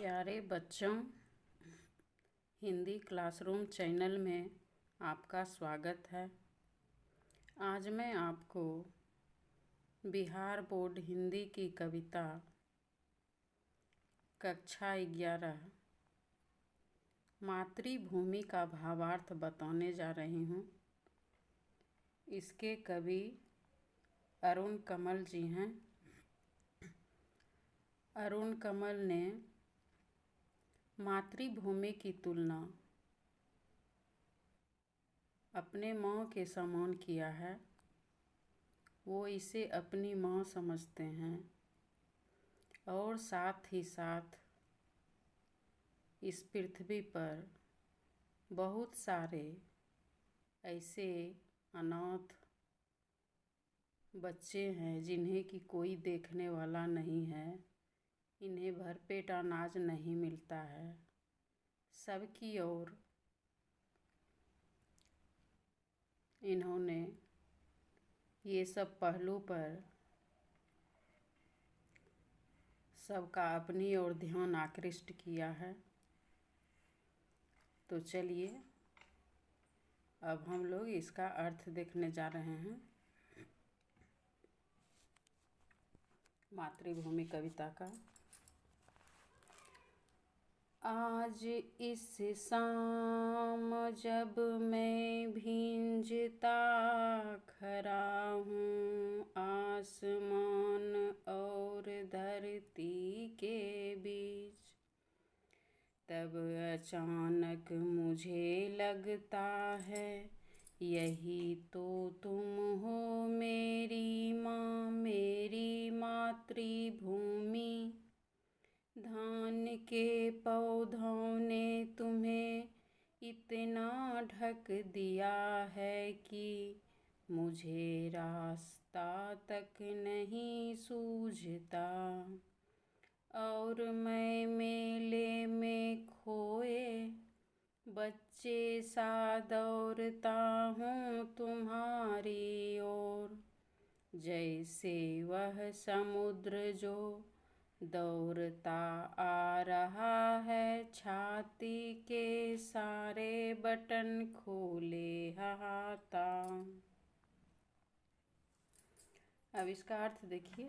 प्यारे बच्चों, Hindi classroom channel में आपका स्वागत है। आज मैं आपको बिहार बोर्ड हिंदी की कविता कक्षा 11 मातृभूमि का भावार्थ बताने जा रही हूँ। इसके कवि अरुण कमल जी हैं। अरुण कमल ने मातृभूमि की तुलना अपने माँ के समान किया है। वो इसे अपनी माँ समझते हैं और साथ ही साथ इस पृथ्वी पर बहुत सारे ऐसे अनाथ बच्चे हैं जिन्हें कि कोई देखने वाला नहीं है। इन्हें भरपेट अनाज नहीं मिलता है। सबकी ओर इन्होंने ये सब पहलू पर सबका अपनी ओर ध्यान आकृष्ट किया है। तो चलिए अब हम लोग इसका अर्थ देखने जा रहे हैं मातृभूमि कविता का। आज इस शाम जब मैं भींजता खड़ा हूँ आसमान और धरती के बीच, तब अचानक मुझे लगता है यही तो तुम हो मेरी माँ, मेरी मातृभूमि। धान के पौधों ने तुम्हें इतना ढक दिया है कि मुझे रास्ता तक नहीं सूझता, और मैं मेले में खोए बच्चे सा दौड़ता हूँ तुम्हारी ओर, जैसे वह समुद्र जो दौड़ता आ रहा है छाती के सारे बटन खोले हाथा। अब इसका अर्थ देखिए।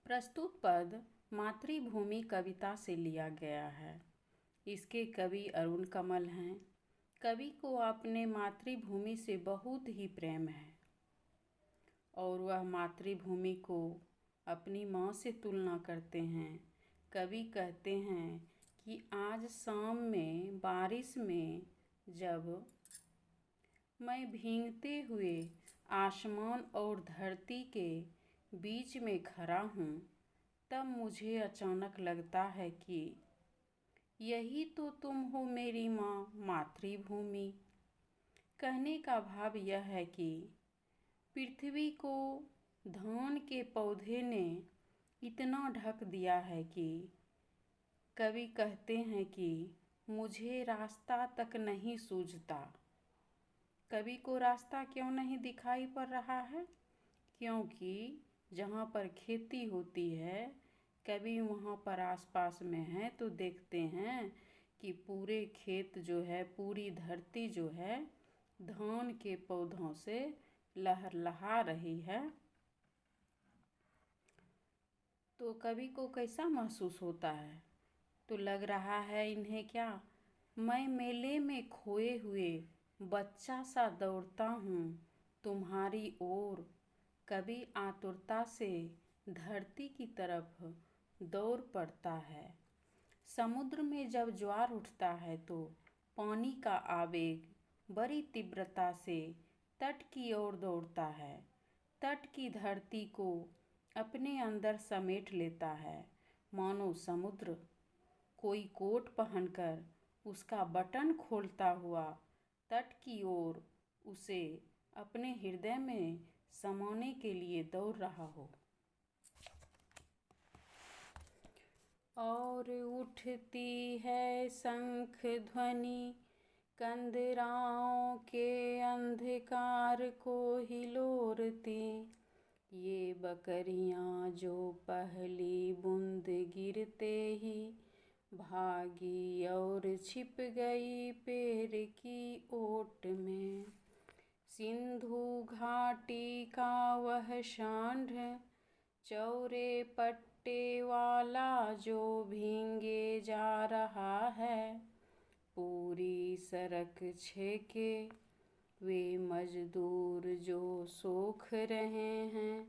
प्रस्तुत पद मातृभूमि कविता से लिया गया है। इसके कवि अरुण कमल हैं। कवि को अपने मातृभूमि से बहुत ही प्रेम है और वह मातृभूमि को अपनी माँ से तुलना करते हैं। कवि कहते हैं कि आज शाम में बारिश में जब मैं भीगते हुए आसमान और धरती के बीच में खड़ा हूँ, तब मुझे अचानक लगता है कि यही तो तुम हो मेरी माँ, मातृभूमि। कहने का भाव यह है कि पृथ्वी को धान के पौधे ने इतना ढक दिया है कि कवि कहते हैं कि मुझे रास्ता तक नहीं सूझता। कवि को रास्ता क्यों नहीं दिखाई पड़ रहा है? क्योंकि जहाँ पर खेती होती है, कवि वहाँ पर आसपास में है तो देखते हैं कि पूरे खेत जो है, पूरी धरती जो है धान के पौधों से लहलहा रही है। तो कवि को कैसा महसूस होता है? तो लग रहा है इन्हें क्या, मैं मेले में खोए हुए बच्चा सा दौड़ता हूँ तुम्हारी ओर। कवि आतुरता से धरती की तरफ दौड़ पड़ता है। समुद्र में जब ज्वार उठता है तो पानी का आवेग बड़ी तीव्रता से तट की ओर दौड़ता है, तट की धरती को अपने अंदर समेट लेता है, मानो समुद्र कोई कोट पहनकर उसका बटन खोलता हुआ तट की ओर उसे अपने हृदय में समाने के लिए दौड़ रहा हो। और उठती है शंख ध्वनि कंदराओं के अंधकार को हिलोरती, ये बकरियां जो पहली बूंद गिरते ही भागी और छिप गई पेड़ की ओट में। सिंधु घाटी का वह सांड चौरे पट्टे वाला जो भीगे जा रहा है, पूरी सड़क छेके वे मजदूर जो सोख रहे हैं,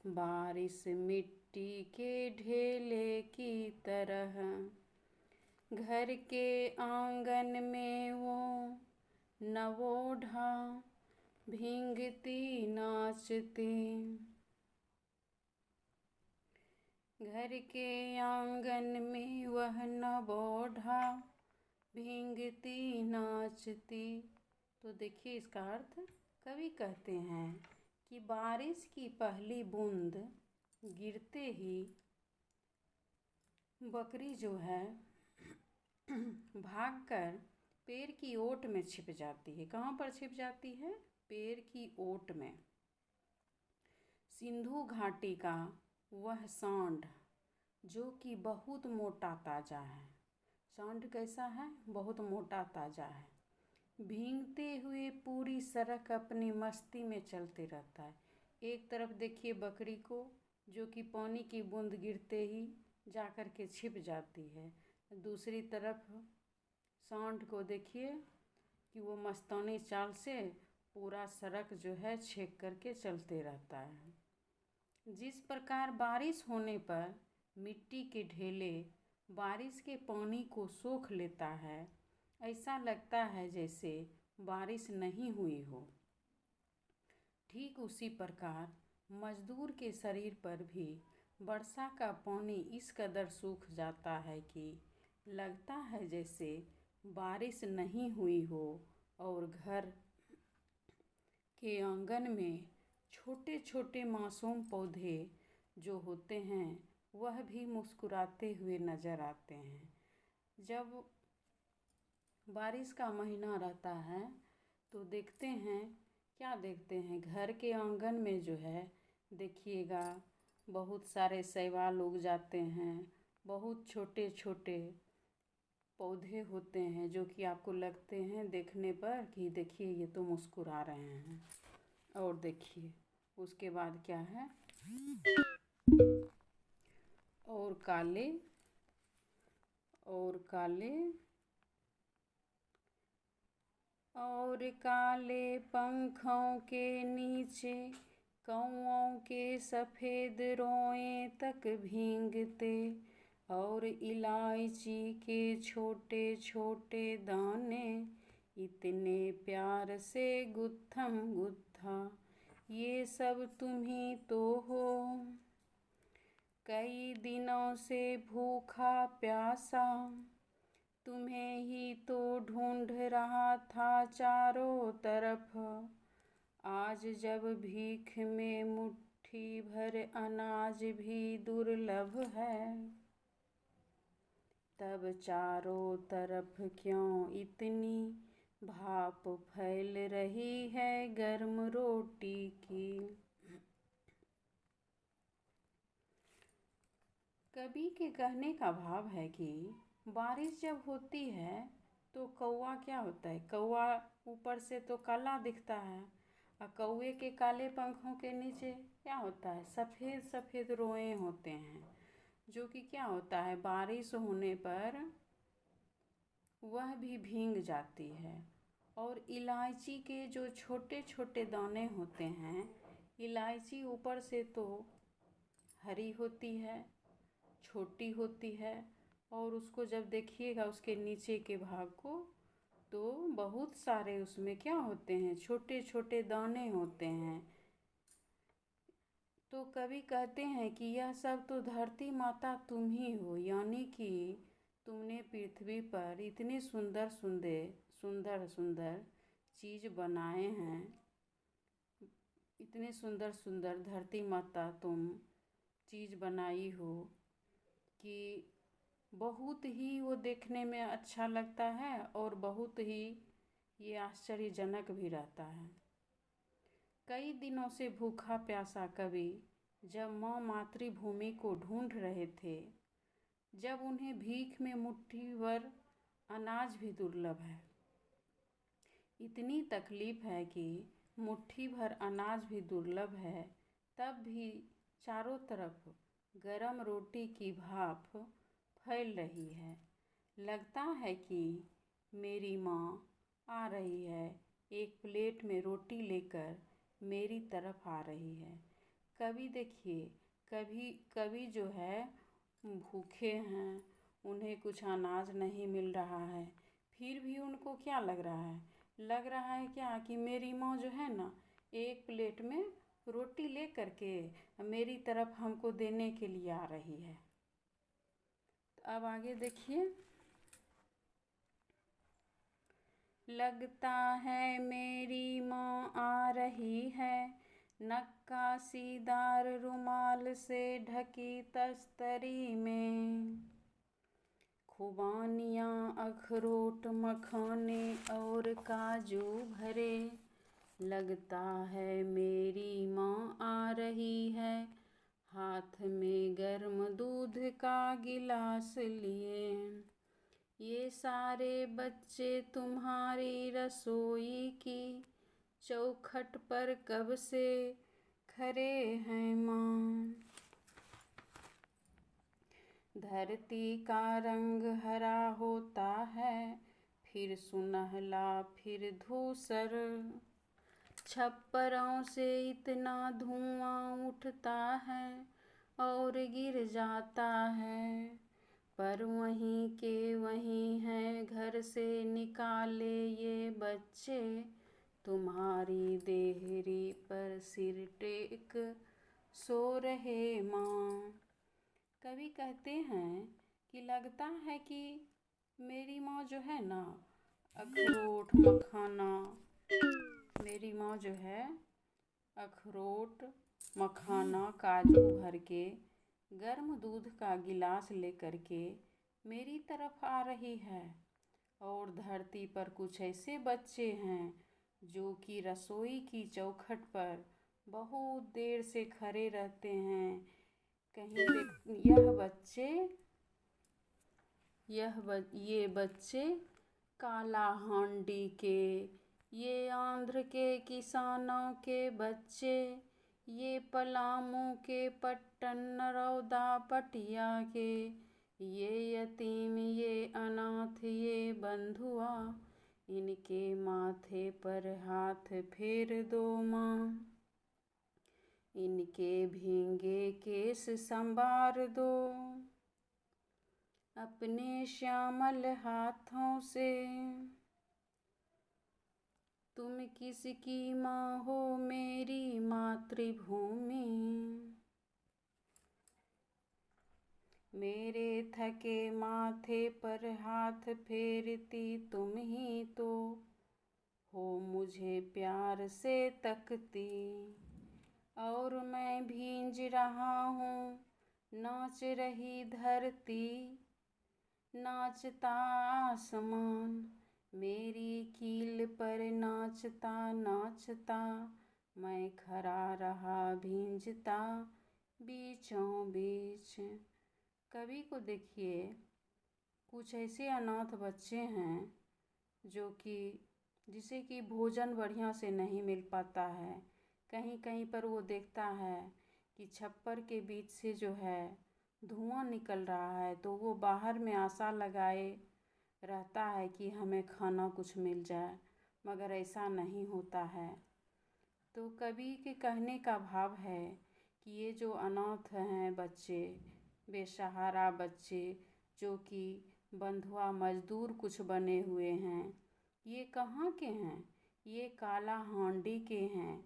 बारिश मिट्टी के ढेले की तरह। घर के आंगन में वो नवोढ़ा भींगती नाचती। घर के आंगन में वह नवोढ़ा भींगती नाचती। तो देखिए इसका अर्थ, कवि कहते हैं कि बारिश की पहली बूंद गिरते ही बकरी जो है भागकर पेड़ की ओट में छिप जाती है। कहाँ पर छिप जाती है? पेड़ की ओट में। सिंधु घाटी का वह सांड जो कि बहुत मोटा ताजा है। सांड कैसा है? बहुत मोटा ताजा है। भीगते हुए पूरी सड़क अपनी मस्ती में चलते रहता है। एक तरफ देखिए बकरी को जो कि पानी की बूंद गिरते ही जाकर के छिप जाती है। दूसरी तरफ सांड को देखिए कि वो मस्तानी चाल से पूरा सड़क जो है छेक करके चलते रहता है। जिस प्रकार बारिश होने पर मिट्टी के ढेले बारिश के पानी को सोख लेता है, ऐसा लगता है जैसे बारिश नहीं हुई हो। ठीक उसी प्रकार मजदूर के शरीर पर भी वर्षा का पानी इस कदर सूख जाता है कि लगता है जैसे बारिश नहीं हुई हो, और घर के आंगन में छोटे छोटे मासूम पौधे जो होते हैं वह भी मुस्कुराते हुए नज़र आते हैं। जब बारिश का महीना रहता है तो देखते हैं, क्या देखते हैं, घर के आंगन में जो है देखिएगा बहुत सारे शैवाल उग जाते हैं। बहुत छोटे छोटे पौधे होते हैं जो कि आपको लगते हैं देखने पर कि देखिए ये तो मुस्कुरा रहे हैं। और देखिए उसके बाद क्या है, और काले और काले और काले पंखों के नीचे कौओं के सफ़ेद रोए तक भींगते, और इलायची के छोटे छोटे दाने इतने प्यार से गुत्थम गुत्था, ये सब तुम ही तो हो। कई दिनों से भूखा प्यासा तुम्हें ही तो ढूंढ रहा था चारों तरफ। आज जब भीख में मुट्ठी भर अनाज भी दुर्लभ है, तब चारों तरफ क्यों इतनी भाप फैल रही है गर्म रोटी की। कवि के कहने का भाव है कि बारिश जब होती है तो कौवा क्या होता है, कौवा ऊपर से तो काला दिखता है, और कौवे के काले पंखों के नीचे क्या होता है, सफ़ेद सफ़ेद रोए होते हैं, जो कि क्या होता है बारिश होने पर वह भी भीग जाती है। और इलायची के जो छोटे छोटे दाने होते हैं, इलायची ऊपर से तो हरी होती है, छोटी होती है, और उसको जब देखिएगा उसके नीचे के भाग को तो बहुत सारे उसमें क्या होते हैं, छोटे छोटे दाने होते हैं। तो कवि कहते हैं कि यह सब तो धरती माता तुम ही हो, यानी कि तुमने पृथ्वी पर इतने सुंदर सुंदर सुंदर सुंदर चीज़ बनाए हैं, इतने सुंदर सुंदर धरती माता तुम चीज़ बनाई हो कि बहुत ही वो देखने में अच्छा लगता है, और बहुत ही ये आश्चर्यजनक भी रहता है। कई दिनों से भूखा प्यासा कवि जब माँ मातृभूमि को ढूंढ रहे थे, जब उन्हें भीख में मुट्ठी भर अनाज भी दुर्लभ है। इतनी तकलीफ है कि मुट्ठी भर अनाज भी दुर्लभ है, तब भी चारों तरफ गरम रोटी की भाप फैल रही है। लगता है कि मेरी माँ आ रही है, एक प्लेट में रोटी लेकर मेरी तरफ आ रही है। कभी देखिए, कभी जो है भूखे हैं, उन्हें कुछ अनाज नहीं मिल रहा है, फिर भी उनको क्या लग रहा है? लग रहा है क्या कि मेरी माँ जो है ना, एक प्लेट में रोटी ले करके मेरी तरफ हमको देने के लिए आ रही है। तो अब आगे देखिए। लगता है मेरी माँ आ रही है, नक्काशीदार रुमाल से ढकी तस्तरी में, खुबानियाँ अखरोट मखाने और काजू भरे। लगता है मेरी माँ आ रही है, हाथ में गर्म दूध का गिलास लिए। ये सारे बच्चे तुम्हारी रसोई की चौखट पर कब से खड़े हैं माँ। धरती का रंग हरा होता है, फिर सुनहला फिर धूसर। छप्परों से इतना धुआं उठता है और गिर जाता है, पर वहीं के वहीं हैं घर से निकाले ये बच्चे, तुम्हारी देहरी पर सिर टेक सो रहे माँ। कवि कहते हैं कि लगता है कि मेरी माँ जो है ना, अखरोट मखाना, मेरी माँ जो है अखरोट मखाना काजू भर के गर्म दूध का गिलास लेकर के मेरी तरफ आ रही है। और धरती पर कुछ ऐसे बच्चे हैं जो कि रसोई की चौखट पर बहुत देर से खड़े रहते हैं। कहीं देख ये बच्चे काला हांडी के, ये आंध्र के किसानों के बच्चे, ये पलामू के पट्टन नरौदा पटिया के, ये यतीम ये अनाथ ये बंधुआ, इनके माथे पर हाथ फेर दो माँ, इनके भींगे केस संवार दो अपने श्यामल हाथों से। तुम किसकी माँ हो मेरी मातृभूमि, मेरे थके माथे पर हाथ फेरती तुम ही तो हो, मुझे प्यार से तकती। और मैं भींज रहा हूँ, नाच रही धरती, नाचता आसमान, मेरी कील पर नाचता नाचता, मैं खड़ा रहा भींजता बीचों बीच। कवि को देखिए, कुछ ऐसे अनाथ बच्चे हैं जो कि जिसे कि भोजन बढ़िया से नहीं मिल पाता है। कहीं कहीं पर वो देखता है कि छप्पर के बीच से जो है धुआं निकल रहा है, तो वो बाहर में आशा लगाए रहता है कि हमें खाना कुछ मिल जाए, मगर ऐसा नहीं होता है। तो कवि के कहने का भाव है कि ये जो अनाथ हैं बच्चे, बेसहारा बच्चे जो कि बंधुआ मजदूर कुछ बने हुए हैं, ये कहाँ के हैं? ये काला हांडी के हैं।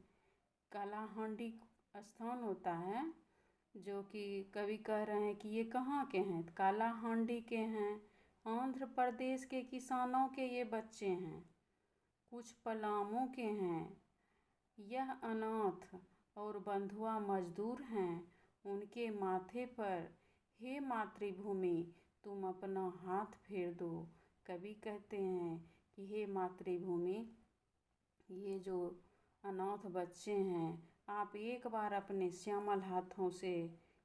काला हांडी स्थान होता है जो कि कवि कह रहे हैं कि ये कहाँ के हैं? काला हांडी के हैं, आंध्र प्रदेश के किसानों के ये बच्चे हैं, कुछ पलामू के हैं। यह अनाथ और बंधुआ मजदूर हैं, उनके माथे पर हे मातृभूमि तुम अपना हाथ फेर दो। कवि कहते हैं कि हे मातृभूमि, ये जो अनाथ बच्चे हैं, आप एक बार अपने श्यामल हाथों से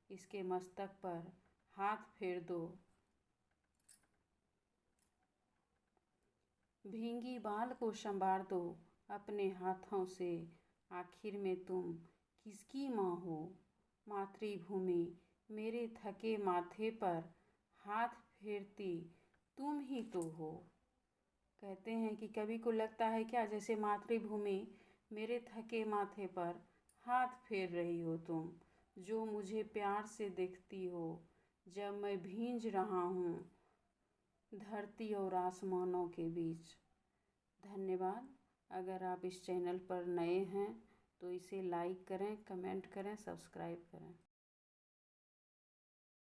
इसके मस्तक पर हाथ फेर दो। भींगी बाल को संवार दो अपने हाथों से। आखिर में तुम किसकी माँ हो? मातृभूमि मेरे थके माथे पर हाथ फेरती तुम ही तो हो। कहते हैं कि कवि को लगता है क्या जैसे मातृभूमि मेरे थके माथे पर हाथ फेर रही हो तुम, जो मुझे प्यार से देखती हो जब मैं भींज रहा हूँ धरती और आसमानों के बीच। धन्यवाद। अगर आप इस चैनल पर नए हैं तो इसे लाइक करें, कमेंट करें, सब्सक्राइब करें।